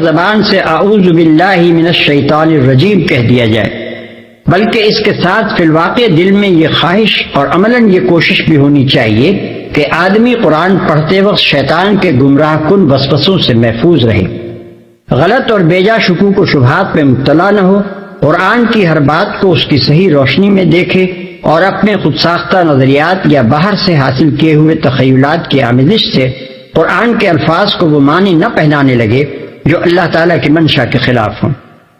زبان سے اعوذ باللہ من الشیطان الرجیم کہہ دیا جائے، بلکہ اس کے ساتھ فی الواقع دل میں یہ خواہش اور عملاً یہ کوشش بھی ہونی چاہیے کہ آدمی قرآن پڑھتے وقت شیطان کے گمراہ کن وسوسوں سے محفوظ رہے، غلط اور بیجا شکوک و شبہات میں مبتلا نہ ہو، قرآن کی ہر بات کو اس کی صحیح روشنی میں دیکھے اور اپنے خود ساختہ نظریات یا باہر سے حاصل کیے ہوئے تخیلات کی آمیزش سے قرآن کے الفاظ کو وہ معنی نہ پہنانے لگے جو اللہ تعالیٰ کی منشا کے خلاف ہوں۔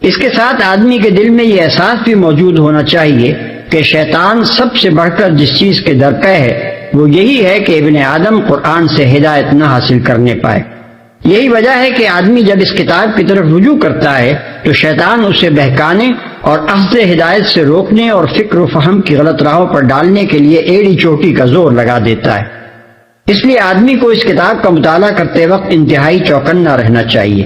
اس کے ساتھ آدمی کے دل میں یہ احساس بھی موجود ہونا چاہیے کہ شیطان سب سے بڑھ کر جس چیز کے درپے ہے وہ یہی ہے کہ ابن آدم قرآن سے ہدایت نہ حاصل کرنے پائے۔ یہی وجہ ہے کہ آدمی جب اس کتاب کی طرف رجوع کرتا ہے تو شیطان اسے بہکانے اور اخذ ہدایت سے روکنے اور فکر و فہم کی غلط راہوں پر ڈالنے کے لیے ایڑی چوٹی کا زور لگا دیتا ہے۔ اس لیے آدمی کو اس کتاب کا مطالعہ کرتے وقت انتہائی چوکنا رہنا چاہیے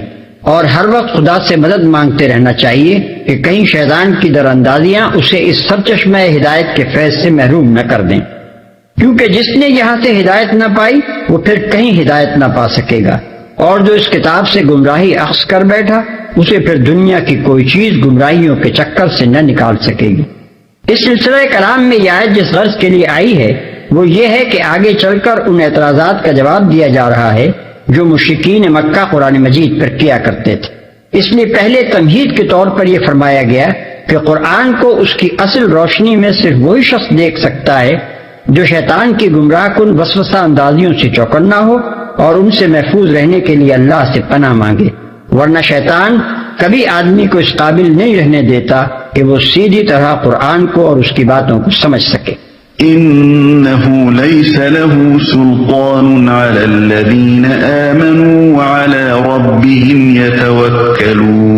اور ہر وقت خدا سے مدد مانگتے رہنا چاہیے کہ کہیں شیطان کی در اندازیاں اسے اس سرچشمہ ہدایت کے فیض سے محروم نہ کر دیں، کیونکہ جس نے یہاں سے ہدایت نہ پائی وہ پھر کہیں ہدایت نہ پا سکے گا، اور جو اس کتاب سے گمراہی اخذ کر بیٹھا اسے پھر دنیا کی کوئی چیز گمراہیوں کے چکر سے نہ نکال سکے گی۔ اس سلسلہ کلام میں یہ آیت جس غرض کے لیے آئی ہے وہ یہ ہے کہ آگے چل کر ان اعتراضات کا جواب دیا جا رہا ہے جو مشرکین مکہ قرآن مجید پر کیا کرتے تھے۔ اس لیے پہلے تمہید کے طور پر یہ فرمایا گیا کہ قرآن کو اس کی اصل روشنی میں صرف وہی شخص دیکھ سکتا ہے جو شیطان کی گمراہ کن وسوسہ اندازیوں سے چوکنا ہو اور ان سے محفوظ رہنے کے لیے اللہ سے پناہ مانگے، ورنہ شیطان کبھی آدمی کو اس قابل نہیں رہنے دیتا کہ وہ سیدھی طرح قرآن کو اور اس کی باتوں کو سمجھ سکے۔ إنه ليس له سلطان على الذين آمنوا وعلى ربهم يتوكلون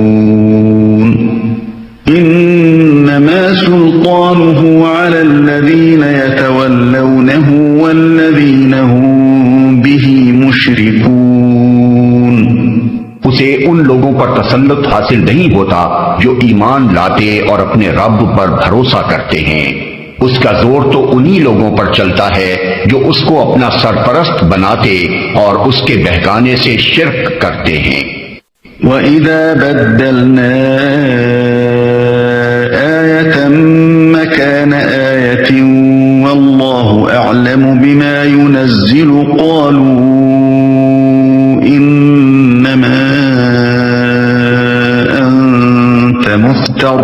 إنما سلطانه على الذين يتولونه والذين هم به مشركون۔ اسے ان لوگوں پر تسلط حاصل نہیں ہوتا جو ایمان لاتے اور اپنے رب پر بھروسہ کرتے ہیں، اس کا زور تو انہی لوگوں پر چلتا ہے جو اس کو اپنا سرپرست بناتے اور اس کے بہکانے سے شرک کرتے ہیں۔ وَإِذَا بَدَّلْنَا آيَةً مَّكَانَ آيَةٍ وَاللَّهُ أَعْلَمُ بِمَا يُنَزِّلُ قَالُوا إِنَّمَا أَنتَ مُفْتَرٍ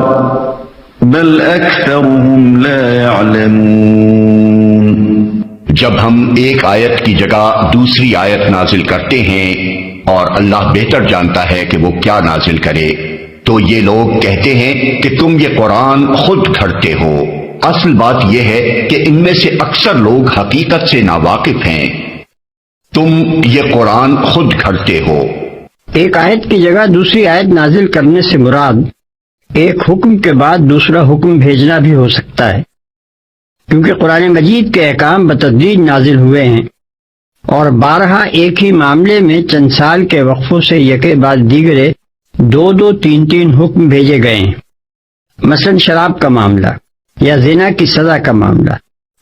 بل اکثرهم لا يعلمون۔ جب ہم ایک آیت کی جگہ دوسری آیت نازل کرتے ہیں اور اللہ بہتر جانتا ہے کہ وہ کیا نازل کرے، تو یہ لوگ کہتے ہیں کہ تم یہ قرآن خود گھڑتے ہو۔ اصل بات یہ ہے کہ ان میں سے اکثر لوگ حقیقت سے ناواقف ہیں۔ تم یہ قرآن خود گھڑتے ہو۔ ایک آیت کی جگہ دوسری آیت نازل کرنے سے مراد ایک حکم کے بعد دوسرا حکم بھیجنا بھی ہو سکتا ہے، کیونکہ قرآن مجید کے احکام بتدریج نازل ہوئے ہیں اور بارہا ایک ہی معاملے میں چند سال کے وقفوں سے یکے بعد دیگرے دو تین حکم بھیجے گئے ہیں، مثلا شراب کا معاملہ یا زنا کی سزا کا معاملہ۔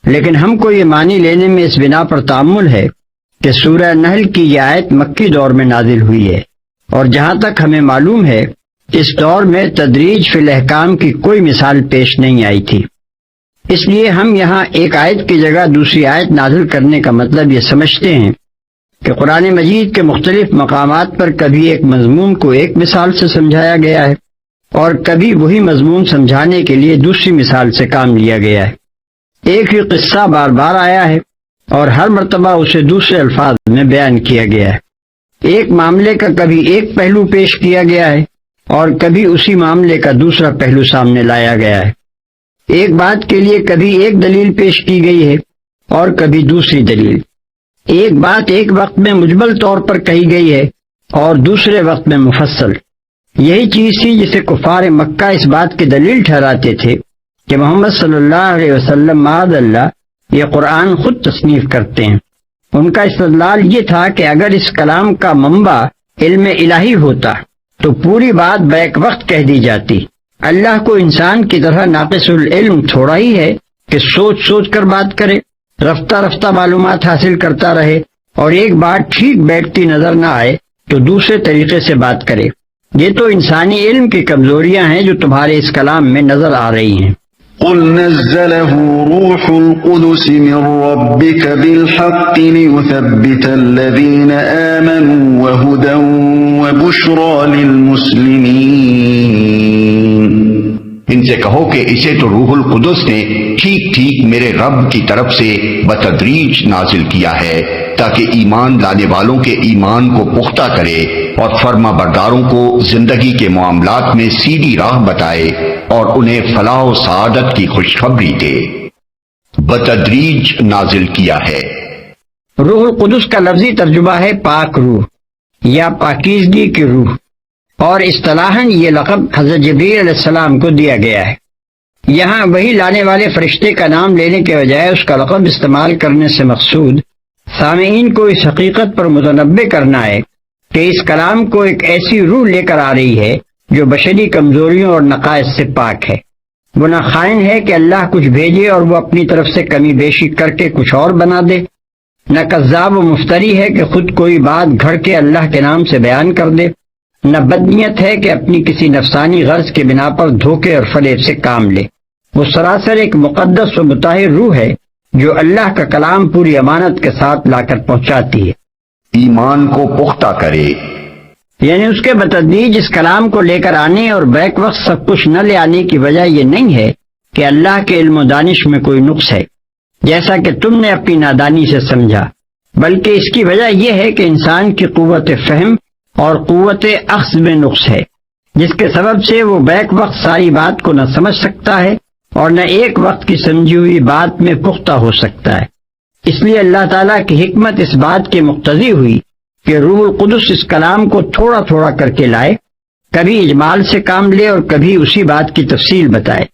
لیکن ہم کو یہ معنی لینے میں اس بنا پر تعمل ہے کہ سورہ نحل کی یہ آیت مکی دور میں نازل ہوئی ہے، اور جہاں تک ہمیں معلوم ہے اس دور میں تدریج فی الاحکام کی کوئی مثال پیش نہیں آئی تھی۔ اس لیے ہم یہاں ایک آیت کی جگہ دوسری آیت نازل کرنے کا مطلب یہ سمجھتے ہیں کہ قرآن مجید کے مختلف مقامات پر کبھی ایک مضمون کو ایک مثال سے سمجھایا گیا ہے اور کبھی وہی مضمون سمجھانے کے لیے دوسری مثال سے کام لیا گیا ہے۔ ایک ہی قصہ بار بار آیا ہے اور ہر مرتبہ اسے دوسرے الفاظ میں بیان کیا گیا ہے۔ ایک معاملے کا کبھی ایک پہلو پیش کیا گیا ہے اور کبھی اسی معاملے کا دوسرا پہلو سامنے لایا گیا ہے۔ ایک بات کے لیے کبھی ایک دلیل پیش کی گئی ہے اور کبھی دوسری دلیل۔ ایک بات ایک وقت میں مجمل طور پر کہی گئی ہے اور دوسرے وقت میں مفصل۔ یہی چیز تھی جسے کفار مکہ اس بات کی دلیل ٹھہراتے تھے کہ محمد صلی اللہ علیہ وسلم معاذ اللہ یہ قرآن خود تصنیف کرتے ہیں۔ ان کا استدلال یہ تھا کہ اگر اس کلام کا منبع علم الہی ہوتا تو پوری بات بیک وقت کہہ دی جاتی۔ اللہ کو انسان کی طرح ناقص العلم تھوڑا ہی ہے کہ سوچ سوچ کر بات کرے، رفتہ رفتہ معلومات حاصل کرتا رہے اور ایک بات ٹھیک بیٹھتی نظر نہ آئے تو دوسرے طریقے سے بات کرے۔ یہ تو انسانی علم کی کمزوریاں ہیں جو تمہارے اس کلام میں نظر آ رہی ہیں۔ قل نزله روح القدس من ربك بالحق ليثبت الذين آمنوا وهدى وبشرى للمسلمين۔ ان سے کہو کہ اسے تو روح القدس نے ٹھیک ٹھیک میرے رب کی طرف سے بتدریج نازل کیا ہے تاکہ ایمان لانے والوں کے ایمان کو پختہ کرے اور فرما برداروں کو زندگی کے معاملات میں سیدھی راہ بتائے اور انہیں فلاح و سعادت کی خوشخبری دے۔ بتدریج نازل کیا ہے۔ روح القدس کا لفظی ترجمہ ہے پاک روح یا پاکیزگی کی روح، اور اصطلاحاً یہ لقب حضرت جبریل علیہ السلام کو دیا گیا ہے۔ یہاں وہی لانے والے فرشتے کا نام لینے کے بجائے اس کا لقب استعمال کرنے سے مقصود سامعین کو اس حقیقت پر متنبہ کرنا ہے کہ اس کلام کو ایک ایسی روح لے کر آ رہی ہے جو بشری کمزوریوں اور نقائص سے پاک ہے۔ وہ نہ خائن ہے کہ اللہ کچھ بھیجے اور وہ اپنی طرف سے کمی بیشی کر کے کچھ اور بنا دے، نہ کذاب و مفتری ہے کہ خود کوئی بات گھڑ کے اللہ کے نام سے بیان کر دے، نہ بدنیت ہے کہ اپنی کسی نفسانی غرض کے بنا پر دھوکے اور فریب سے کام لے۔ وہ سراسر ایک مقدس و مطہر روح ہے جو اللہ کا کلام پوری امانت کے ساتھ لا کر پہنچاتی ہے، ایمان کو پختہ کرے۔ یعنی اس کے بتدریج اس کلام کو لے کر آنے اور بیک وقت سب کچھ نہ لے آنے کی وجہ یہ نہیں ہے کہ اللہ کے علم و دانش میں کوئی نقص ہے جیسا کہ تم نے اپنی نادانی سے سمجھا، بلکہ اس کی وجہ یہ ہے کہ انسان کی قوت فہم اور قوت اخذ میں نقص ہے، جس کے سبب سے وہ بیک وقت ساری بات کو نہ سمجھ سکتا ہے اور نہ ایک وقت کی سمجھی ہوئی بات میں پختہ ہو سکتا ہے۔ اس لیے اللہ تعالیٰ کی حکمت اس بات کے مقتضی ہوئی کہ روح القدس اس کلام کو تھوڑا تھوڑا کر کے لائے، کبھی اجمال سے کام لے اور کبھی اسی بات کی تفصیل بتائے،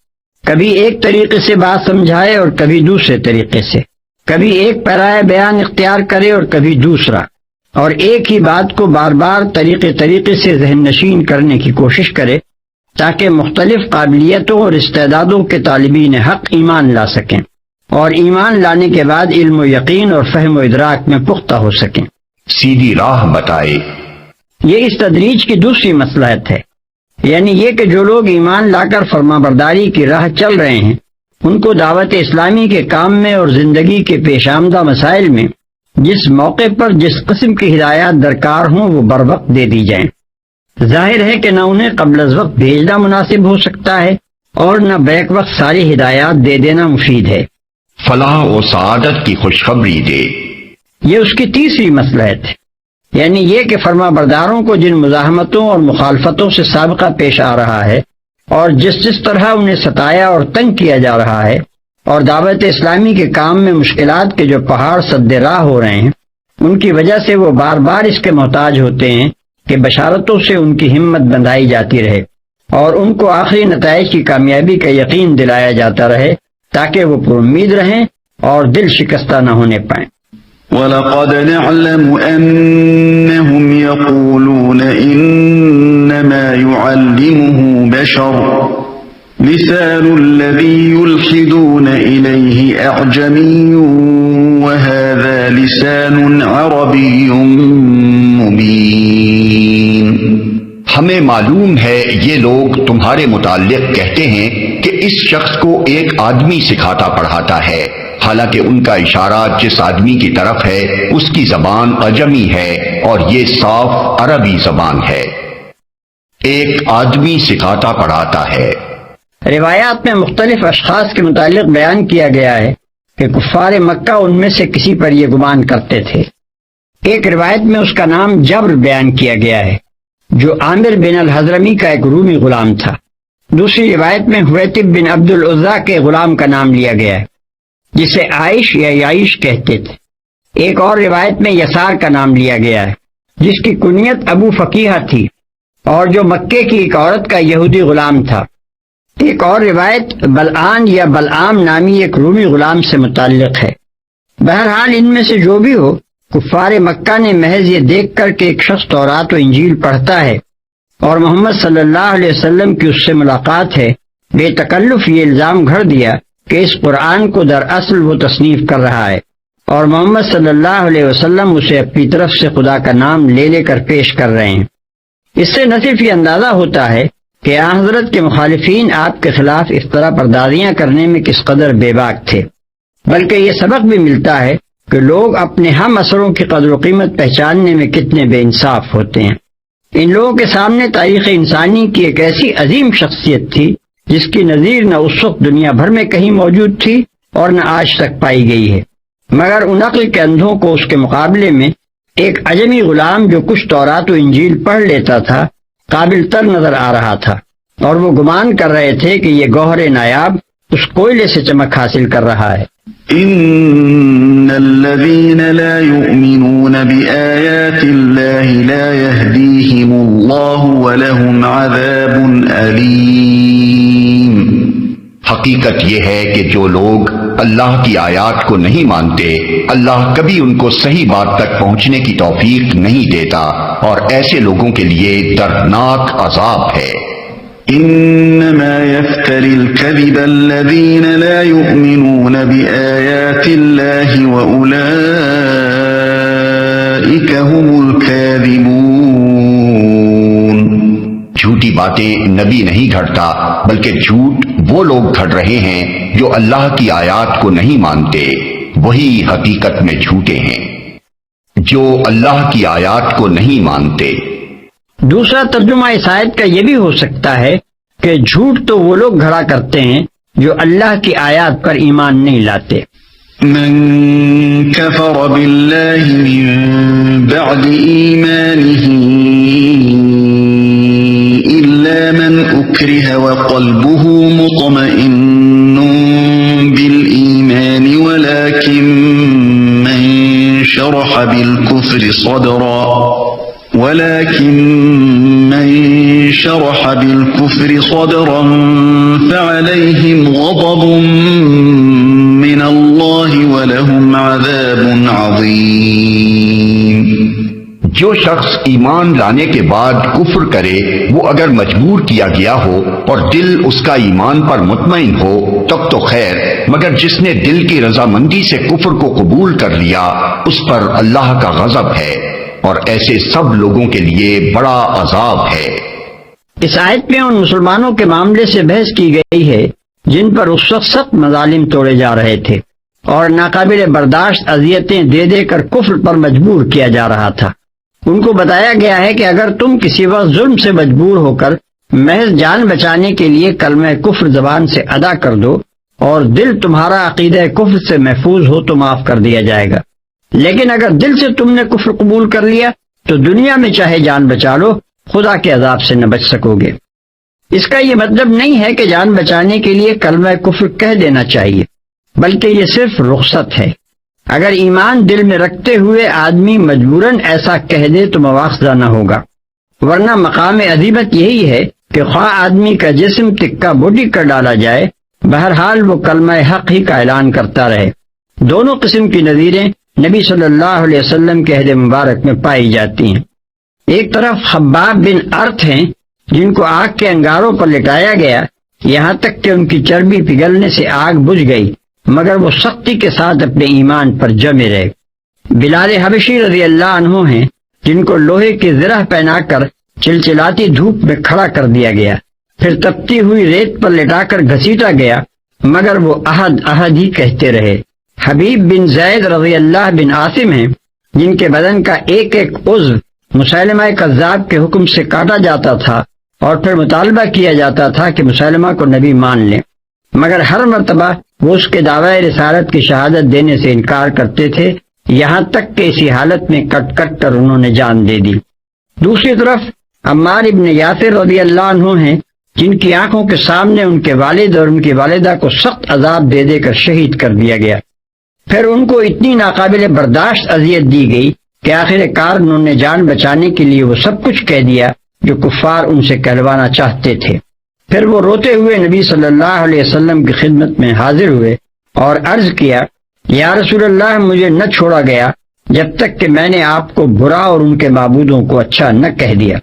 کبھی ایک طریقے سے بات سمجھائے اور کبھی دوسرے طریقے سے، کبھی ایک پیرائے بیان اختیار کرے اور کبھی دوسرا، اور ایک ہی بات کو بار بار طریقے سے ذہن نشین کرنے کی کوشش کرے تاکہ مختلف قابلیتوں اور استعدادوں کے طالبین حق ایمان لا سکیں اور ایمان لانے کے بعد علم و یقین اور فہم و ادراک میں پختہ ہو سکیں۔ سیدھی راہ بتائے۔ یہ اس تدریج کی دوسری مصلحت ہے، یعنی یہ کہ جو لوگ ایمان لا کر فرما برداری کی راہ چل رہے ہیں ان کو دعوت اسلامی کے کام میں اور زندگی کے پیش آمدہ مسائل میں جس موقع پر جس قسم کی ہدایات درکار ہوں وہ بر وقت دے دی جائیں۔ ظاہر ہے کہ نہ انہیں قبل از وقت بھیجنا مناسب ہو سکتا ہے اور نہ بیک وقت ساری ہدایات دے دینا مفید ہے۔ فلاح و سعادت کی خوشخبری دے۔ یہ اس کی تیسری مصلحت ہے، یعنی یہ کہ فرما برداروں کو جن مزاحمتوں اور مخالفتوں سے سابقہ پیش آ رہا ہے اور جس طرح انہیں ستایا اور تنگ کیا جا رہا ہے اور دعوت اسلامی کے کام میں مشکلات کے جو پہاڑ سد راہ ہو رہے ہیں ان کی وجہ سے وہ بار بار اس کے محتاج ہوتے ہیں کہ بشارتوں سے ان کی ہمت بندھائی جاتی رہے اور ان کو آخری نتائج کی کامیابی کا یقین دلایا جاتا رہے تاکہ وہ پر امید رہیں اور دل شکستہ نہ ہونے پائیں۔ وَلَقَدْ نَعْلَمُ أَنَّهُمْ يَقُولُونَ إِنَّمَا يُعَلِّمُهُ بَشَرٌ لِسَانُ الَّذِي يُلْحِدُونَ إِلَيْهِ أَعْجَمِيٌّ وَهَذَا لِسَانٌ عَرَبِيٌّ مُبِينٌ۔ ہمیں معلوم ہے یہ لوگ تمہارے متعلق کہتے ہیں کہ اس شخص کو ایک آدمی سکھاتا پڑھاتا ہے، حالانکہ ان کا اشارہ جس آدمی کی طرف ہے اس کی زبان عجمی ہے اور یہ صاف عربی زبان ہے۔ ایک آدمی سکھاتا پڑھاتا ہے۔ روایات میں مختلف اشخاص کے متعلق بیان کیا گیا ہے کہ کفار مکہ ان میں سے کسی پر یہ گمان کرتے تھے۔ ایک روایت میں اس کا نام جبر بیان کیا گیا ہے جو عامر بن الحضرمی کا ایک رومی غلام تھا۔ دوسری روایت میں حویتب بن عبد العزا کے غلام کا نام لیا گیا ہے جسے عائش یا یعیش کہتے تھے۔ ایک اور روایت میں یسار کا نام لیا گیا ہے جس کی کنیت ابو فقیہ تھی اور جو مکے کی ایک عورت کا یہودی غلام تھا۔ ایک اور روایت بلعان یا بلعام نامی ایک رومی غلام سے متعلق ہے۔ بہرحال ان میں سے جو بھی ہو، کفار مکہ نے محض یہ دیکھ کر کہ ایک شخص تورات و انجیل پڑھتا ہے اور محمد صلی اللہ علیہ وسلم کی اس سے ملاقات ہے، بے تکلف یہ الزام گھڑ دیا کہ اس قرآن کو دراصل وہ تصنیف کر رہا ہے اور محمد صلی اللہ علیہ وسلم اسے اپنی طرف سے خدا کا نام لے کر پیش کر رہے ہیں۔ اس سے نہ صرف یہ اندازہ ہوتا ہے کہ حضرت کے مخالفین آپ کے خلاف اس طرح پردازیاں کرنے میں کس قدر بے باک تھے، بلکہ یہ سبق بھی ملتا ہے کہ لوگ اپنے ہم اثروں کی قدر و قیمت پہچاننے میں کتنے بے انصاف ہوتے ہیں۔ ان لوگوں کے سامنے تاریخ انسانی کی ایک ایسی عظیم شخصیت تھی جس کی نظیر نہ اس وقت دنیا بھر میں کہیں موجود تھی اور نہ آج تک پائی گئی ہے، مگر ان عقل کے اندھوں کو اس کے مقابلے میں ایک عجمی غلام جو کچھ تورات و انجیل پڑھ لیتا تھا قابل تر نظر آ رہا تھا، اور وہ گمان کر رہے تھے کہ یہ گوہر نایاب اس کوئلے سے چمک حاصل کر رہا ہے۔ ان الذين لا يؤمنون بآيات الله لا يهديهم الله ولهم عذاب أليم۔ حقیقت یہ ہے کہ جو لوگ اللہ کی آیات کو نہیں مانتے، اللہ کبھی ان کو صحیح بات تک پہنچنے کی توفیق نہیں دیتا، اور ایسے لوگوں کے لیے دردناک عذاب ہے۔ انما يفتري الكذب الذين لا يؤمنون بآيات الله واولئك هم الكاذبون۔ جھوٹی باتیں نبی نہیں گھڑتا، بلکہ جھوٹ وہ لوگ گھڑ رہے ہیں جو اللہ کی آیات کو نہیں مانتے، وہی حقیقت میں جھوٹے ہیں، جو اللہ کی آیات کو نہیں مانتے۔ دوسرا ترجمہ اس آیت کا یہ بھی ہو سکتا ہے کہ جھوٹ تو وہ لوگ گھڑا کرتے ہیں جو اللہ کی آیات پر ایمان نہیں لاتے۔ من كفر بالله من بعد إيمانه إلا من أكره وقلبه مطمئن بالإيمان ولكن من شرح بالكفر صدرا فعليهم غضب من الله ولهم عذاب عظيم۔ جو شخص ایمان لانے کے بعد کفر کرے، وہ اگر مجبور کیا گیا ہو اور دل اس کا ایمان پر مطمئن ہو تب تو خیر، مگر جس نے دل کی رضامندی سے کفر کو قبول کر لیا اس پر اللہ کا غضب ہے، اور ایسے سب لوگوں کے لیے بڑا عذاب ہے۔ اس آیت میں ان مسلمانوں کے معاملے سے بحث کی گئی ہے جن پر اس وقت سخت مظالم توڑے جا رہے تھے اور ناقابل برداشت اذیتیں دے دے کر کفر پر مجبور کیا جا رہا تھا۔ ان کو بتایا گیا ہے کہ اگر تم کسی وقت ظلم سے مجبور ہو کر محض جان بچانے کے لیے کلمہ کفر زبان سے ادا کر دو اور دل تمہارا عقیدہ کفر سے محفوظ ہو تو معاف کر دیا جائے گا، لیکن اگر دل سے تم نے کفر قبول کر لیا تو دنیا میں چاہے جان بچا لو، خدا کے عذاب سے نہ بچ سکو گے۔ اس کا یہ مطلب نہیں ہے کہ جان بچانے کے لیے کلمہ کفر کہہ دینا چاہیے، بلکہ یہ صرف رخصت ہے۔ اگر ایمان دل میں رکھتے ہوئے آدمی مجبوراً ایسا کہہ دے تو مواخذہ نہ ہوگا، ورنہ مقام عظیمت یہی ہے کہ خواہ آدمی کا جسم تکہ بوٹی کر ڈالا جائے، بہرحال وہ کلمہ حق ہی کا اعلان کرتا رہے۔ دونوں قسم کی نظیریں نبی صلی اللہ علیہ وسلم کے عہد مبارک میں پائی جاتی ہیں۔ ایک طرف خباب بن ارت ہیں جن کو آگ کے انگاروں پر لٹایا گیا یہاں تک کہ ان کی چربی پگھلنے سے آگ بجھ گئی، مگر وہ سختی کے ساتھ اپنے ایمان پر جمے رہے۔ بلال حبشی رضی اللہ عنہ ہیں جن کو لوہے کی زرہ پہنا کر چلچلاتی دھوپ میں کھڑا کر دیا گیا، پھر تپتی ہوئی ریت پر لٹا کر گھسیٹا گیا، مگر وہ احد احد ہی کہتے رہے۔ حبیب بن زید رضی اللہ بن عاصم ہیں جن کے بدن کا ایک ایک عضو مسلمہ کذاب کے حکم سے کاٹا جاتا تھا اور پھر مطالبہ کیا جاتا تھا کہ مسلمہ کو نبی مان لیں، مگر ہر مرتبہ وہ اس کے دعوی رسالت کی شہادت دینے سے انکار کرتے تھے، یہاں تک کہ اسی حالت میں کٹ کٹ کر انہوں نے جان دے دی۔ دوسری طرف عمار ابن یاسر رضی اللہ عنہ ہیں جن کی آنکھوں کے سامنے ان کے والد اور ان کی والدہ کو سخت عذاب دے دے کر شہید کر دیا گیا۔ پھر ان کو اتنی ناقابل برداشت اذیت دی گئی کہ آخر کار انہوں نے جان بچانے کے لیے وہ سب کچھ کہہ دیا جو کفار ان سے کہلوانا چاہتے تھے۔ پھر وہ روتے ہوئے نبی صلی اللہ علیہ وسلم کی خدمت میں حاضر ہوئے اور عرض کیا، یا رسول اللہ، مجھے نہ چھوڑا گیا جب تک کہ میں نے آپ کو برا اور ان کے معبودوں کو اچھا نہ کہہ دیا۔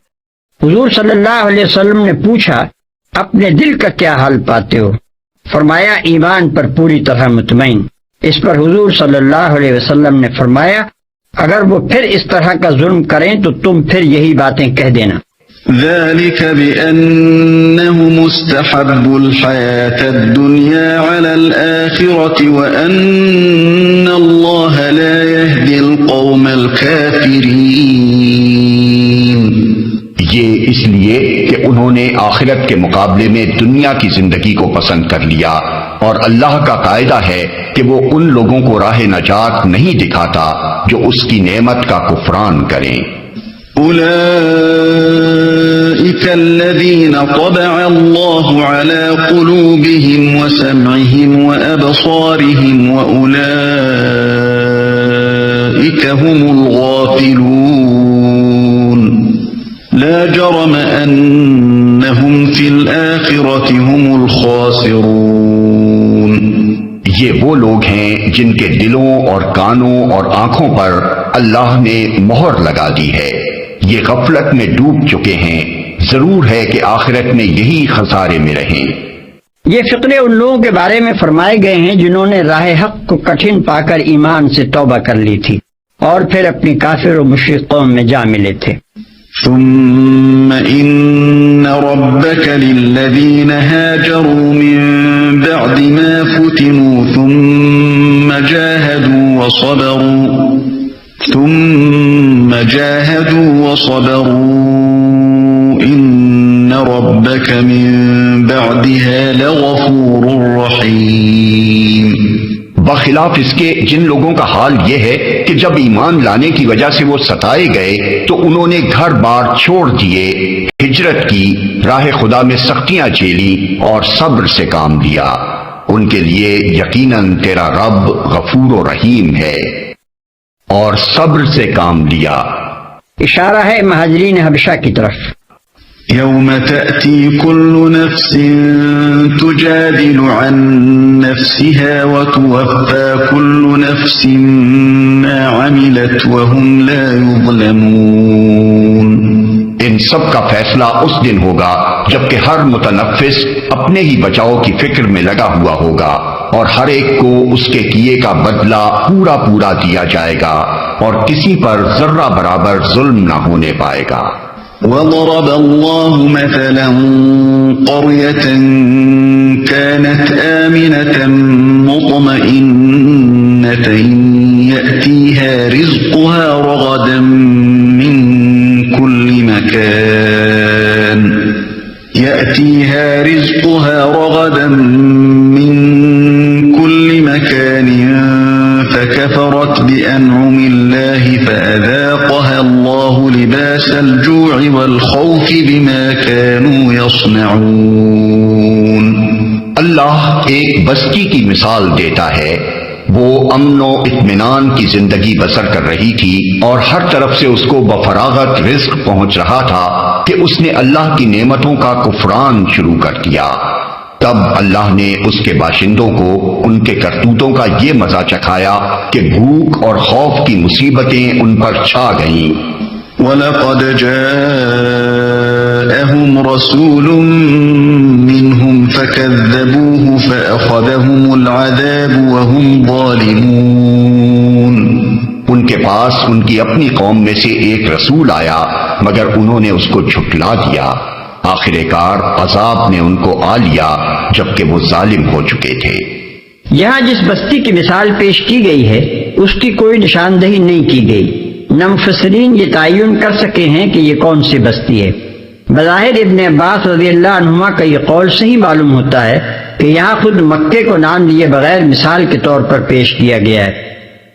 حضور صلی اللہ علیہ وسلم نے پوچھا، اپنے دل کا کیا حال پاتے ہو؟ فرمایا، ایمان پر پوری طرح مطمئن۔ اس پر حضور صلی اللہ علیہ وسلم نے فرمایا، اگر وہ پھر اس طرح کا ظلم کریں تو تم پھر یہی باتیں کہہ دینا۔ ذلك بأنهم استحبوا الحياة الدنيا على الآخرة وأن الله لا يهدي القوم الكافرين. یہ اس لیے کہ انہوں نے آخرت کے مقابلے میں دنیا کی زندگی کو پسند کر لیا، اور اللہ کا قاعدہ ہے کہ وہ ان لوگوں کو راہ نجات نہیں دکھاتا جو اس کی نعمت کا کفران کریں. أولئك الذين طبع الله على قلوبهم وسمعهم وأبصارهم وأولئك هم الغافلون. لا جرم أنهم في الآخرة هم الخاسرون. یہ وہ لوگ ہیں جن کے دلوں اور کانوں اور آنکھوں پر اللہ نے مہر لگا دی ہے، یہ غفلت میں ڈوب چکے ہیں، ضرور ہے کہ آخرت میں یہی خسارے میں رہیں. یہ فقرے ان لوگوں کے بارے میں فرمائے گئے ہیں جنہوں نے راہ حق کو کٹھن پا کر ایمان سے توبہ کر لی تھی اور پھر اپنی کافر و مشرک قوم میں جا ملے تھے. ثم إن ربك للذين هاجروا من بعد ما فتنوا ثم جاهدوا وصبروا إن ربك من بعدها لغفور رحيم. بخلاف اس کے جن لوگوں کا حال یہ ہے کہ جب ایمان لانے کی وجہ سے وہ ستائے گئے تو انہوں نے گھر بار چھوڑ دیے، ہجرت کی، راہ خدا میں سختیاں جھیلی اور صبر سے کام لیا، ان کے لیے یقیناً تیرا رب غفور و رحیم ہے. اور صبر سے کام لیا، اشارہ ہے مہاجرین حبشہ کی طرف. يوم تأتي كل نفس تجادل عن نفسها وتوفى كل نفس ما عملت وهم لا يظلمون. ان سب کا فیصلہ اس دن ہوگا جبکہ ہر متنفس اپنے ہی بچاؤ کی فکر میں لگا ہوا ہوگا، اور ہر ایک کو اس کے کیے کا بدلہ پورا پورا دیا جائے گا، اور کسی پر ذرہ برابر ظلم نہ ہونے پائے گا. وضرب الله مثلا قرية كانت آمنة مطمئنة يأتيها رزقها رغدا من كل مكان فكفرت بأنعم الله فأذاقها الله لباس الجوع والخوف بما كانوا يصنعون. اللہ ایک بستی کی مثال دیتا ہے، وہ امن و اطمینان کی زندگی بسر کر رہی تھی اور ہر طرف سے اس کو بفراغت رزق پہنچ رہا تھا کہ اس نے اللہ کی نعمتوں کا کفران شروع کر دیا. تب اللہ نے اس کے باشندوں کو ان کے کرتوتوں کا یہ مزہ چکھایا کہ بھوک اور خوف کی مصیبتیں ان پر چھا گئیں. وَلَقَدْ جَاءَهُمْ رَسُولٌ مِّنْهُمْ فَكَذَّبُوهُ فَأَخَذَهُمُ الْعَذَابُ وَهُمْ ظَالِمُونَ. ان کے پاس ان کی اپنی قوم میں سے ایک رسول آیا مگر انہوں نے اس کو جھٹلا دیا، آخر کار عذاب نے ان کو آ لیا جبکہ وہ ظالم ہو چکے تھے. یہاں جس بستی کی مثال پیش کی گئی ہے اس کی کوئی نشاندہی نہیں کی گئی، نہ مفسرین یہ تعین کر سکے ہیں کہ یہ کون سی بستی ہے. بظاہر ابن عباس رضی اللہ عنہما کا یہ قول صحیح معلوم ہوتا ہے کہ یہاں خود مکے کو نام لیے بغیر مثال کے طور پر پیش کیا گیا ہے.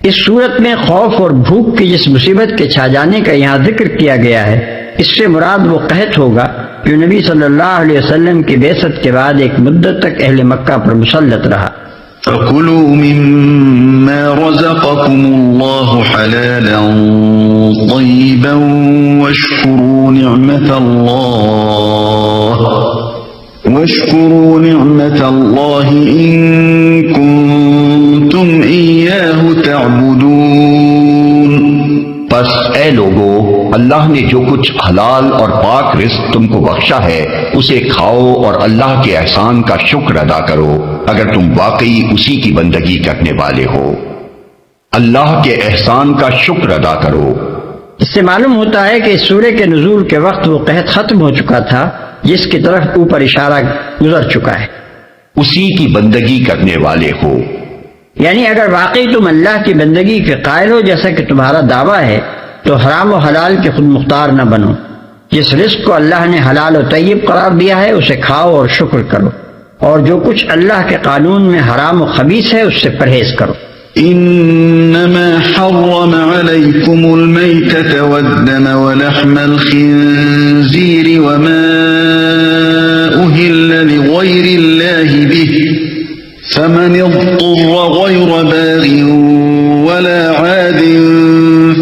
اس صورت میں خوف اور بھوک کی جس مصیبت کے چھا جانے کا یہاں ذکر کیا گیا ہے اس سے مراد وہ قحط ہوگا جو نبی صلی اللہ علیہ وسلم کی بعثت کے بعد ایک مدت تک اہل مکہ پر مسلط رہا. فَكُلُوا مِمَّا رَزَقَكُمُ اللَّهُ حَلَالًا طَيِّبًا وَاشْكُرُوا نِعْمَةَ اللَّهِ إِن كُنتُمْ إِيَّاهُ تَعْبُدُونَ. پس اے لوگو، اللہ نے جو کچھ حلال اور پاک رزق تم کو بخشا ہے اسے کھاؤ اور اللہ کے احسان کا شکر ادا کرو اگر تم واقعی اسی کی بندگی کرنے والے ہو. اللہ کے احسان کا شکر ادا کرو. اس سے معلوم ہوتا ہے کہ اس سورے کے نزول کے وقت وہ قحط ختم ہو چکا تھا جس کی طرف اوپر اشارہ گزر چکا ہے۔ اسی کی بندگی کرنے والے ہو، یعنی اگر واقعی تم اللہ کی بندگی کے قائل ہو جیسا کہ تمہارا دعویٰ ہے تو حرام و حلال کے خود مختار نہ بنو۔ جس رزق کو اللہ نے حلال و طیب قرار دیا ہے اسے کھاؤ اور شکر کرو، اور جو کچھ اللہ کے قانون میں حرام و خبیث ہے اس سے پرہیز کرو۔ انما حرم عليكم الميتة والدم ولحم الخنزير وما أهل لغير الله به فمن اضطر غير باغ ولا عاد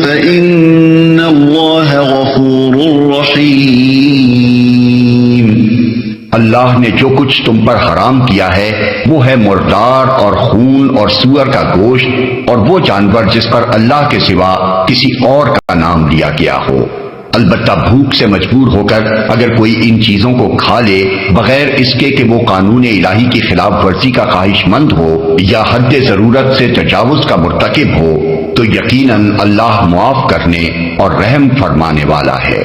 فإن الله غفور رحيم۔ اللہ نے جو کچھ تم پر حرام کیا ہے وہ ہے مردار اور خون اور سور کا گوشت اور وہ جانور جس پر اللہ کے سوا کسی اور کا نام لیا گیا ہو۔ البتہ بھوک سے مجبور ہو کر اگر کوئی ان چیزوں کو کھا لے بغیر اس کے کہ وہ قانون الہی کی خلاف ورزی کا خواہش مند ہو یا حد ضرورت سے تجاوز کا مرتکب ہو تو یقیناً اللہ معاف کرنے اور رحم فرمانے والا ہے۔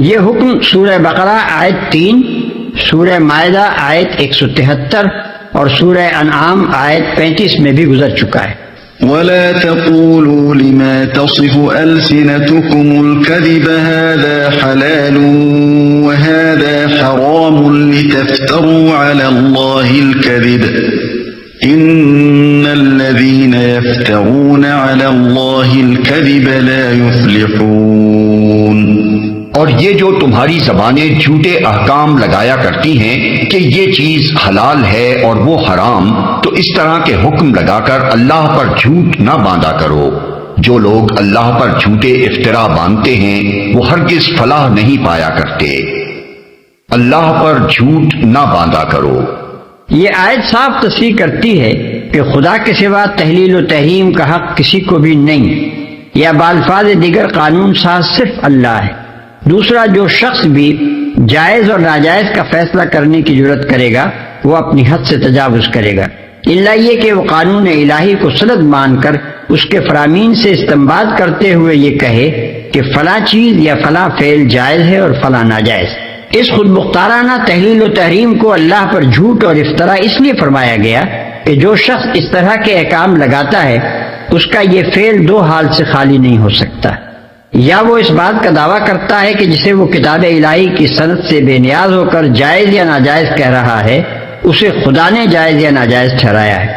یہ حکم سورہ بقرہ آیت 3، سورہ مائدہ آیت 173 اور سورہ انعام آیت 35 میں بھی گزر چکا ہے۔ ولا تقولوا لما تصف ألسنتكم الكذب هذا حلال وهذا حرام لتفتروا على الله الكذب إن الذين يفترون على الله الكذب لا يفلحون۔ اور یہ جو تمہاری زبانیں جھوٹے احکام لگایا کرتی ہیں کہ یہ چیز حلال ہے اور وہ حرام، تو اس طرح کے حکم لگا کر اللہ پر جھوٹ نہ باندھا کرو۔ جو لوگ اللہ پر جھوٹے افترا باندھتے ہیں وہ ہرگز فلاح نہیں پایا کرتے۔ اللہ پر جھوٹ نہ باندھا کرو۔ یہ آیت صاف تصریح کرتی ہے کہ خدا کے سوا تحلیل و تحریم کا حق کسی کو بھی نہیں، یا بالفاظ دیگر قانون ساز صرف اللہ ہے۔ دوسرا، جو شخص بھی جائز اور ناجائز کا فیصلہ کرنے کی جرت کرے گا وہ اپنی حد سے تجاوز کرے گا، الا یہ کہ وہ قانون الہی کو سند مان کر اس کے فرامین سے استنباط کرتے ہوئے یہ کہے کہ فلاں چیز یا فلاں فعل جائز ہے اور فلاں ناجائز۔ اس خود مختارانہ تحلیل و تحریم کو اللہ پر جھوٹ اور افطرا اس لیے فرمایا گیا کہ جو شخص اس طرح کے احکام لگاتا ہے اس کا یہ فعل دو حال سے خالی نہیں ہو سکتا، یا وہ اس بات کا دعویٰ کرتا ہے کہ جسے وہ کتاب الہی کی سند سے بے نیاز ہو کر جائز یا ناجائز کہہ رہا ہے اسے خدا نے جائز یا ناجائز ٹھہرایا ہے،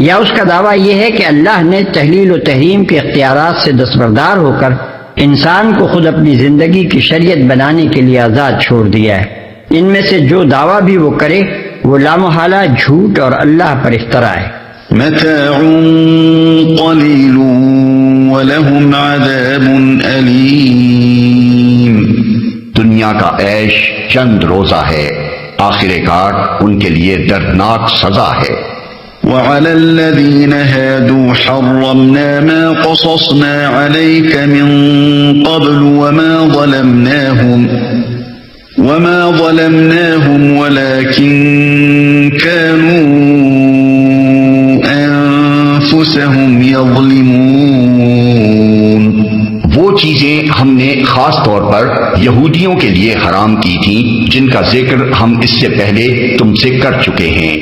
یا اس کا دعویٰ یہ ہے کہ اللہ نے تحلیل و تحریم کے اختیارات سے دستبردار ہو کر انسان کو خود اپنی زندگی کی شریعت بنانے کے لیے آزاد چھوڑ دیا ہے۔ ان میں سے جو دعویٰ بھی وہ کرے وہ لامحالہ جھوٹ اور اللہ پر افطرا ہے۔ متاع قلیل ولہم عذاب علیم۔ دنیا کا عیش چند روزہ ہے، آخر کار ان کے لیے دردناک سزا ہے۔ وعلى الذين هادوا حرمنا ما قصصنا عليك من قبل وما ظلمناهم ولكن كانوا أنفسهم يظلمون۔ وہ چیزیں ہم نے خاص طور پر یہودیوں کے لیے حرام کی تھیں جن کا ذکر ہم اس سے پہلے تم سے کر چکے ہیں،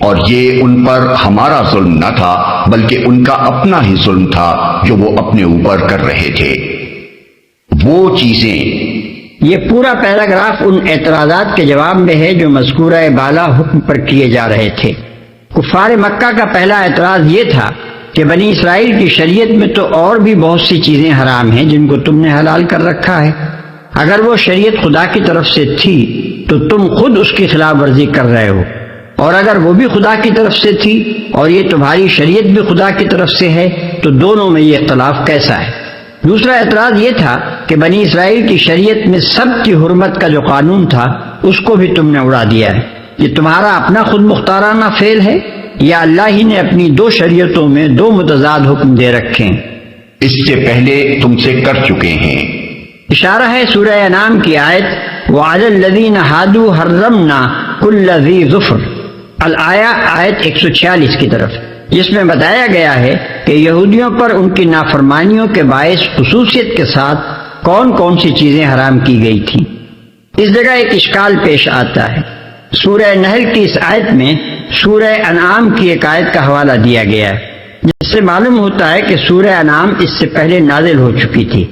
اور یہ ان پر ہمارا ظلم نہ تھا بلکہ ان کا اپنا ہی ظلم تھا جو وہ اپنے اوپر کر رہے تھے۔ وہ چیزیں، یہ پورا پیراگراف ان اعتراضات کے جواب میں ہے جو مذکورہ بالا حکم پر کیے جا رہے تھے۔ کفار مکہ کا پہلا اعتراض یہ تھا کہ بنی اسرائیل کی شریعت میں تو اور بھی بہت سی چیزیں حرام ہیں جن کو تم نے حلال کر رکھا ہے۔ اگر وہ شریعت خدا کی طرف سے تھی تو تم خود اس کی خلاف ورزی کر رہے ہو، اور اگر وہ بھی خدا کی طرف سے تھی اور یہ تمہاری شریعت بھی خدا کی طرف سے ہے تو دونوں میں یہ اختلاف کیسا ہے؟ دوسرا اعتراض یہ تھا کہ بنی اسرائیل کی شریعت میں سب کی حرمت کا جو قانون تھا اس کو بھی تم نے اڑا دیا ہے۔ یہ تمہارا اپنا خود مختارانہ فعل ہے یا اللہ ہی نے اپنی دو شریعتوں میں دو متضاد حکم دے رکھے ہیں؟ اس سے پہلے تم سے کر چکے ہیں۔ اشارہ ہے سورہ انعام کی آیت وَعَلَى الَّذِينَ هَادُوا حَرَّمْنَا كُلَّ ذِي ظُفْرٍ الآیہ آیت 146 کی طرف، جس میں بتایا گیا ہے کہ یہودیوں پر ان کی نافرمانیوں کے باعث خصوصیت کے ساتھ کون کون سی چیزیں حرام کی گئی تھیں۔ اس جگہ ایک اشکال پیش آتا ہے۔ سورہ نحل کی اس آیت میں سورہ انعام کی ایک آیت کا حوالہ دیا گیا ہے، جس سے معلوم ہوتا ہے کہ سورہ انعام اس سے پہلے نازل ہو چکی تھی،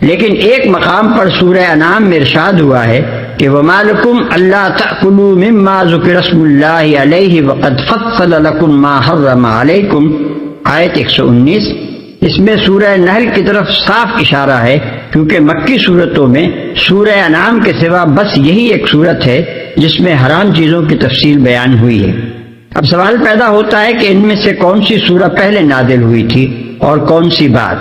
لیکن ایک مقام پر سورہ انعام میں ارشاد ہوا ہے کہ وَمَا لَكُمْ أَلَّا تَأْكُلُوا مِمَّا ذُكِرَ اسْمُ اللَّهِ عَلَيْهِ وَقَدْ فَصَّلَ لَكُمْ مَا حَرَّمَ عَلَيْكُمْ، آیت 119۔ اس میں سورہ نحل کی طرف صاف اشارہ ہے، کیونکہ مکی صورتوں میں سورہ انعام کے سوا بس یہی ایک صورت ہے جس میں حرام چیزوں کی تفصیل بیان ہوئی ہے۔ اب سوال پیدا ہوتا ہے کہ ان میں سے کون سی سورہ پہلے نازل ہوئی تھی اور کون سی بعد؟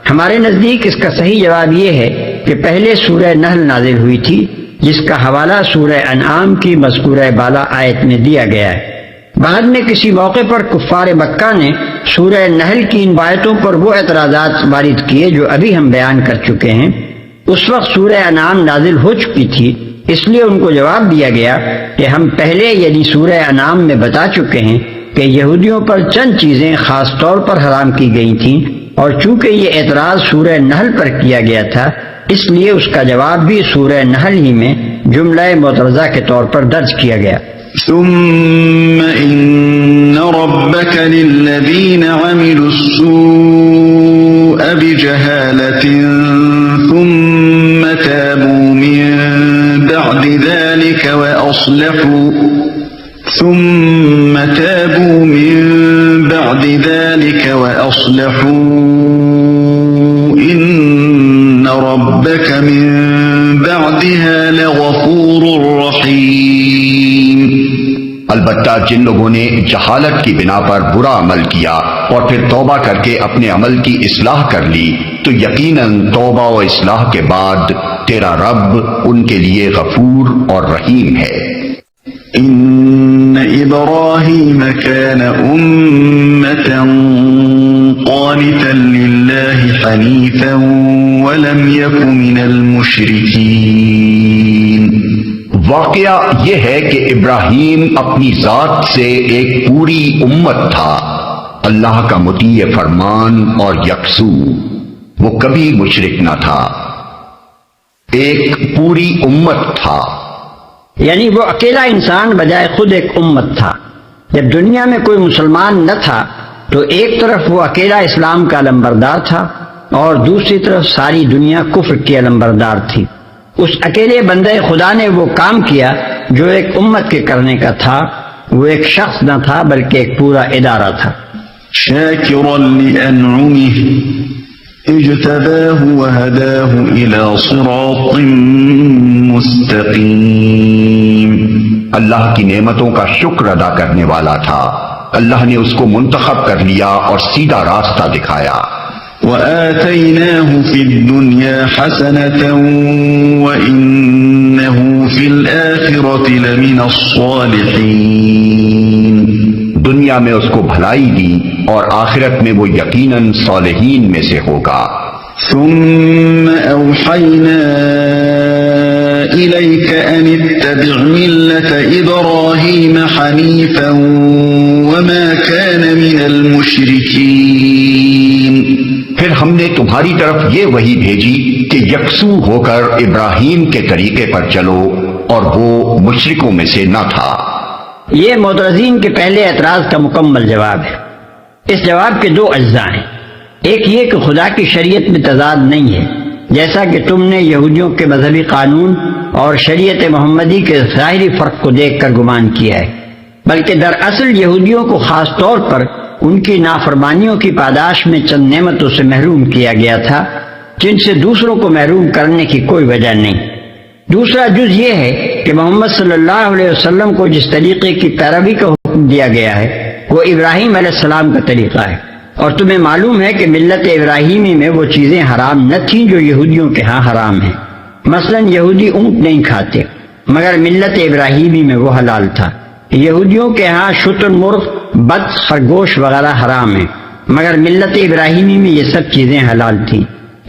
ہمارے نزدیک اس کا صحیح جواب یہ ہے کہ پہلے سورہ نحل نازل ہوئی تھی، جس کا حوالہ سورہ انعام کی مذکورہ بالا آیت میں دیا گیا ہے۔ بعد میں کسی موقع پر کفار مکہ نے سورہ نحل کی ان آیتوں پر وہ اعتراضات وارد کیے جو ابھی ہم بیان کر چکے ہیں۔ اس وقت سورہ انعام نازل ہو چکی تھی، اس لیے ان کو جواب دیا گیا کہ ہم پہلے یعنی سورہ انعام میں بتا چکے ہیں کہ یہودیوں پر چند چیزیں خاص طور پر حرام کی گئی تھیں، اور چونکہ یہ اعتراض سورہ نحل پر کیا گیا تھا، اس لیے اس کا جواب بھی سورہ نحل ہی میں جملہ معترضہ کے طور پر درج کیا گیا۔ ثم إن ربك للذين عملوا السوء بجهالة ثم تابوا من بعد ذلك وأصلحوا إن ربك من بعدها لغفور رحيم۔ البتہ جن لوگوں نے جہالت کی بنا پر برا عمل کیا اور پھر توبہ کر کے اپنے عمل کی اصلاح کر لی، تو یقیناً توبہ و اصلاح کے بعد تیرا رب ان کے لیے غفور اور رحیم ہے۔ إن إبراهيم كان أمة قانتا لله حنيفا ولم يك من المشركين۔ واقعہ یہ ہے کہ ابراہیم اپنی ذات سے ایک پوری امت تھا، اللہ کا مطیع فرمان اور یکسو، وہ کبھی مشرک نہ تھا، ایک پوری امت تھا، یعنی وہ اکیلا انسان بجائے خود ایک امت تھا۔ جب دنیا میں کوئی مسلمان نہ تھا تو ایک طرف وہ اکیلا اسلام کا علمبردار تھا اور دوسری طرف ساری دنیا کفر کی علمبردار تھی۔ اس اکیلے بندے خدا نے وہ کام کیا جو ایک امت کے کرنے کا تھا، وہ ایک شخص نہ تھا بلکہ ایک پورا ادارہ تھا۔ شاکرا لأنعمه اجتباه وهداه إلى صراط مستقیم۔ اللہ کی نعمتوں کا شکر ادا کرنے والا تھا، اللہ نے اس کو منتخب کر لیا اور سیدھا راستہ دکھایا۔ وآتيناه في الدنيا حسنة وإنه في الآخرة لمن الصالحين۔ دنیا میں اس کو بھلائی دی اور آخرت میں وہ یقیناً صالحین میں سے ہوگا۔ ثم أوحينا إليك أن اتبع ملة إبراهيم حنيفا وما كان من المشركين۔ پھر ہم نے تمہاری طرف یہ وحی بھیجی کہ یکسو ہو کر ابراہیم کے طریقے پر چلو، اور وہ مشرکوں میں سے نہ تھا۔ یہ معترضین کے پہلے اعتراض کا مکمل جواب ہے۔ اس جواب کے دو اجزاء ہیں۔ ایک یہ کہ خدا کی شریعت میں تضاد نہیں ہے، جیسا کہ تم نے یہودیوں کے مذہبی قانون اور شریعت محمدی کے ظاہری فرق کو دیکھ کر گمان کیا ہے، بلکہ دراصل یہودیوں کو خاص طور پر ان کی نافرمانیوں کی پاداش میں چند نعمتوں سے محروم کیا گیا تھا، جن سے دوسروں کو محروم کرنے کی کوئی وجہ نہیں۔ دوسرا جز یہ ہے کہ محمد صلی اللہ علیہ وسلم کو جس طریقے کی پیروی کا حکم دیا گیا ہے وہ ابراہیم علیہ السلام کا طریقہ ہے، اور تمہیں معلوم ہے کہ ملت ابراہیمی میں وہ چیزیں حرام نہ تھیں جو یہودیوں کے ہاں حرام ہیں۔ مثلا یہودی اونٹ نہیں کھاتے، مگر ملت ابراہیمی میں وہ حلال تھا۔ یہودیوں کے ہاں شتر مرغ، بط، خرگوش وغیرہ حرام ہیں، مگر ملت ابراہیمی میں یہ سب چیزیں حلال تھیں۔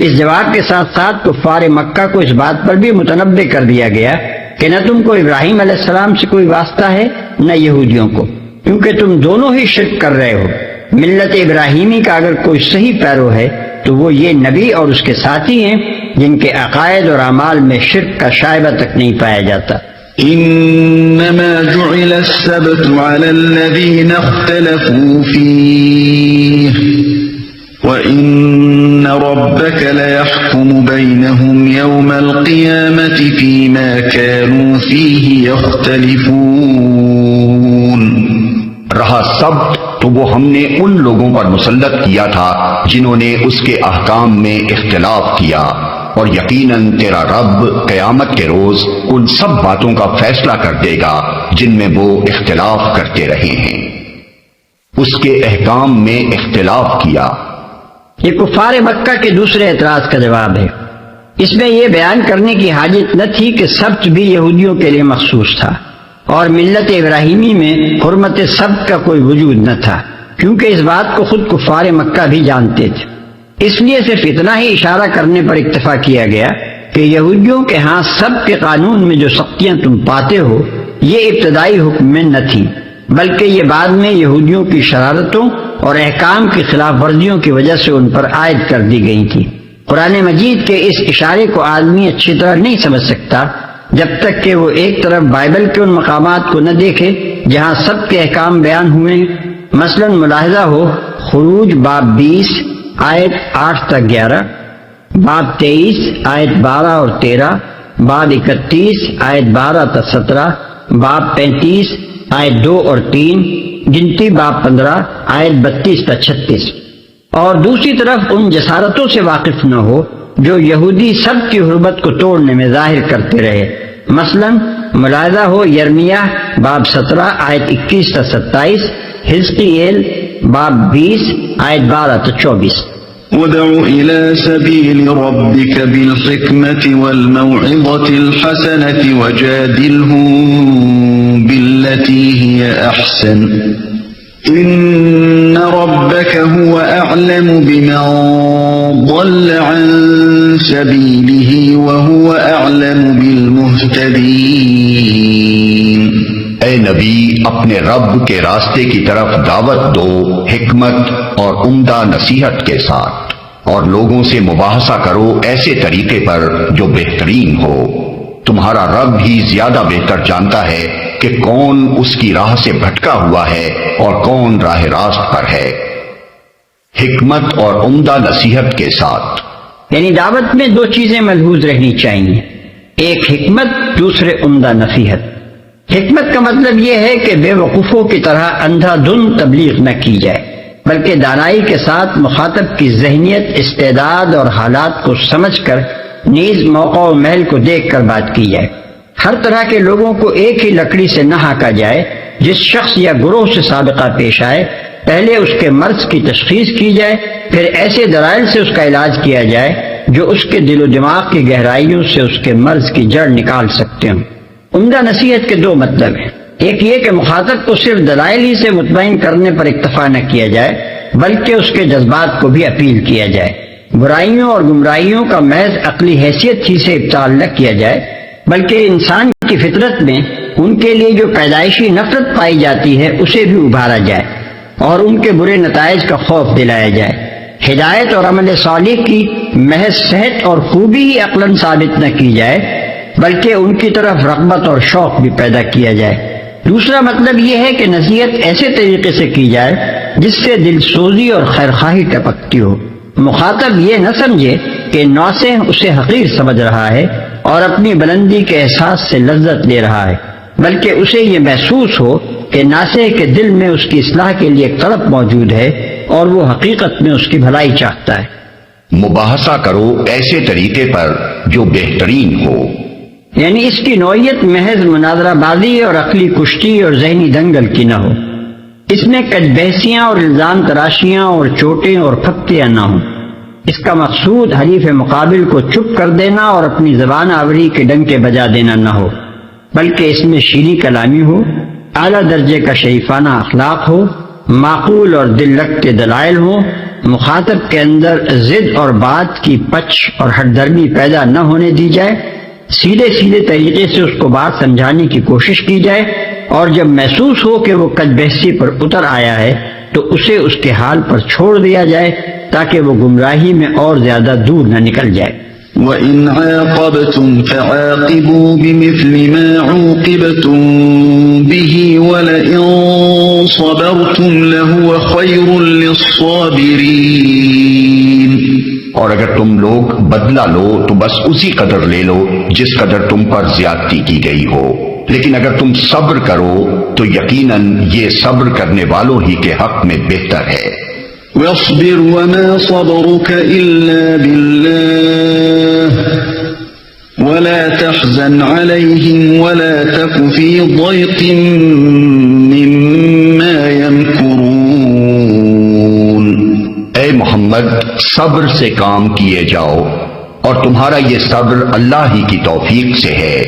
اس جواب کے ساتھ ساتھ کفار مکہ کو اس بات پر بھی متنبہ کر دیا گیا کہ نہ تم کو ابراہیم علیہ السلام سے کوئی واسطہ ہے نہ یہودیوں کو، کیونکہ تم دونوں ہی شرک کر رہے ہو۔ ملت ابراہیمی کا اگر کوئی صحیح پیرو ہے تو وہ یہ نبی اور اس کے ساتھی ہیں جن کے عقائد اور اعمال میں شرک کا شائبہ تک نہیں پایا جاتا۔ انما جعل السبت على الذين اختلفوا فيه وان ربك ليحكم بينهم يوم القيامة فيما كانوا فيه يختلفون۔ رہا سبت تو وہ ہم نے ان لوگوں پر مسلط کیا تھا جنہوں نے اس کے احکام میں اختلاف کیا، اور یقیناً تیرا رب قیامت کے روز ان سب باتوں کا فیصلہ کر دے گا جن میں وہ اختلاف کرتے رہے ہیں۔ اس کے احکام میں اختلاف کیا۔ یہ کفار مکہ کے دوسرے اعتراض کا جواب ہے۔ اس میں یہ بیان کرنے کی حاجت نہ تھی کہ سبت بھی یہودیوں کے لیے مخصوص تھا، اور ملت ابراہیمی میں حرمت سبت کا کوئی وجود نہ تھا، کیونکہ اس بات کو خود کفار مکہ بھی جانتے تھے۔ اس لیے صرف اتنا ہی اشارہ کرنے پر اکتفا کیا گیا کہ یہودیوں کے ہاں سبت کے قانون میں جو سختیاں تم پاتے ہو یہ ابتدائی حکم میں نہ تھی، بلکہ یہ بعد میں یہودیوں کی شرارتوں اور احکام کی خلاف ورزیوں کی وجہ سے ان پر عائد کر دی گئی تھی۔ قرآن مجید کے اس اشارے کو آدمی اچھی طرح نہیں سمجھ سکتا جب تک کہ وہ ایک طرف بائبل کے ان مقامات کو نہ دیکھے جہاں سب کے احکام بیان ہوئے ہیں۔ مثلا ملاحظہ ہو خروج باب 20 آیت 8 تک 11، باب 23 آیت 12 اور 13، باب 31 آیت 12 تک 17، باب 35 آیت 2 اور 3، گنتی باب 15 آیت 32 تک 36۔ اور دوسری طرف ان جسارتوں سے واقف نہ ہو جو یہودی سب کی حرمت کو توڑنے میں ظاہر کرتے رہے۔ مثلا ملاحظہ ہو یرمیہ باب 17 آیت 21 تا 27، حزقیل باب 20 آیت 12 تا 24۔ ادع إلى سبيل ربك بالحكمة والموعظة الحسنة وجادلهم بالتي هي أحسن إن ربك هو أعلم بمن ضل عن سبيله وهو أعلم بالمهتدين۔ اے نبی اپنے رب کے راستے کی طرف دعوت دو حکمت اور عمدہ نصیحت کے ساتھ، اور لوگوں سے مباحثہ کرو ایسے طریقے پر جو بہترین ہو۔ تمہارا رب ہی زیادہ بہتر جانتا ہے کہ کون اس کی راہ سے بھٹکا ہوا ہے اور کون راہ راست پر ہے۔ حکمت اور عمدہ نصیحت کے ساتھ، یعنی دعوت میں دو چیزیں ملحوظ رہنی چاہیے، ایک حکمت، دوسرے عمدہ نصیحت۔ حکمت کا مطلب یہ ہے کہ بے وقوفوں کی طرح اندھا دھند تبلیغ نہ کی جائے، بلکہ دانائی کے ساتھ مخاطب کی ذہنیت، استعداد اور حالات کو سمجھ کر نیز موقع و محل کو دیکھ کر بات کی جائے۔ ہر طرح کے لوگوں کو ایک ہی لکڑی سے نہ ہانکا جائے۔ جس شخص یا گروہ سے سابقہ پیش آئے پہلے اس کے مرض کی تشخیص کی جائے، پھر ایسے دلائل سے اس کا علاج کیا جائے جو اس کے دل و دماغ کی گہرائیوں سے اس کے مرض کی جڑ نکال سکتے ہوں۔ عمدہ نصیحت کے دو مطلب ہیں، ایک یہ کہ مخاطب کو صرف دلائل ہی سے مطمئن کرنے پر اکتفا نہ کیا جائے بلکہ اس کے جذبات کو بھی اپیل کیا جائے۔ برائیوں اور گمراہیوں کا محض عقلی حیثیت ہی سے ابطال نہ کیا جائے بلکہ انسان کی فطرت میں ان کے لیے جو پیدائشی نفرت پائی جاتی ہے اسے بھی ابھارا جائے اور ان کے برے نتائج کا خوف دلایا جائے۔ ہدایت اور عمل صالح کی محض صحت اور خوبی ہی عقلاً ثابت نہ کی جائے بلکہ ان کی طرف رغبت اور شوق بھی پیدا کیا جائے۔ دوسرا مطلب یہ ہے کہ نصیحت ایسے طریقے سے کی جائے جس سے دل سوزی اور خیرخواہی ٹپکتی ہو۔ مخاطب یہ نہ سمجھے کہ ناصح اسے حقیر سمجھ رہا ہے اور اپنی بلندی کے احساس سے لذت لے رہا ہے، بلکہ اسے یہ محسوس ہو کہ ناصح کے دل میں اس کی اصلاح کے لیے ایک طلب موجود ہے اور وہ حقیقت میں اس کی بھلائی چاہتا ہے۔ مباحثہ کرو ایسے طریقے پر جو بہترین ہو، یعنی اس کی نوعیت محض مناظرہ بازی اور عقلی کشتی اور ذہنی دنگل کی نہ ہو، اس میں کج بحثیاں اور الزام تراشیاں اور چوٹیں اور پھپتیاں نہ ہوں۔ اس کا مقصود حریف مقابل کو چپ کر دینا اور اپنی زبان آوری کے ڈنکے بجا دینا نہ ہو، بلکہ اس میں شیریں کلامی ہو، اعلیٰ درجے کا شریفانہ اخلاق ہو، معقول اور دل لگتے دلائل ہوں، مخاطب کے اندر ضد اور بات کی پچ اور ہٹ درمی پیدا نہ ہونے دی جائے، سیدھے سیدھے طریقے سے اس کو بات سمجھانے کی کوشش کی جائے، اور جب محسوس ہو کہ وہ کج بحثی پر اتر آیا ہے تو تو اسے اس کے حال پر چھوڑ دیا جائے تاکہ وہ گمراہی میں اور زیادہ دور نہ نکل جائے۔ وَإِنْ عَاقَبْتُمْ فَعَاقِبُوا بِمِثْلِ مَا عُوقِبْتُمْ بِهِ وَلَئِنْ صَبَرْتُمْ لَهُوَ خَيْرٌ لِلصَّابِرِينَ۔ اور اگر تم لوگ بدلہ لو تو بس اسی قدر لے لو جس قدر تم پر زیادتی کی گئی ہو، لیکن اگر تم صبر کرو تو یقیناً یہ صبر کرنے والوں ہی کے حق میں بہتر ہے۔ وَاصْبِرْ وَمَا صَبْرُكَ إِلَّا بِاللَّهِ وَلَا تَحْزَنْ عَلَيْهِمْ وَلَا تَكُ فِي ضَيْقٍ مِّمَّا يَمْكُرُونَ۔ اے محمد، صبر سے کام کیے جاؤ، اور تمہارا یہ صبر اللہ ہی کی توفیق سے ہے۔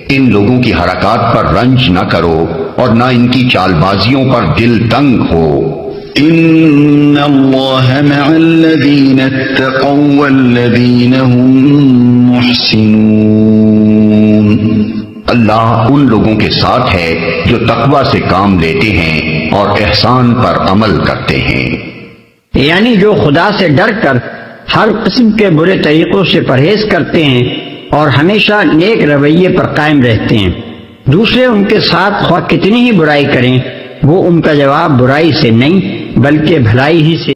ان لوگوں کی حرکات پر رنج نہ کرو اور نہ ان کی چال بازیوں پر دل تنگ ہو۔ إِنَّ اللَّهَ مَعَ الَّذِينَ اتَّقَوْا وَالَّذِينَ هُم مُحْسِنُونَ۔ اللہ ان لوگوں کے ساتھ ہے جو تقوی سے کام لیتے ہیں اور احسان پر عمل کرتے ہیں، یعنی جو خدا سے ڈر کر ہر قسم کے برے طریقوں سے پرہیز کرتے ہیں اور ہمیشہ نیک رویے پر قائم رہتے ہیں۔ دوسرے ان کے ساتھ خواہ کتنی ہی برائی کریں، وہ ان کا جواب برائی سے نہیں بلکہ بھلائی ہی سے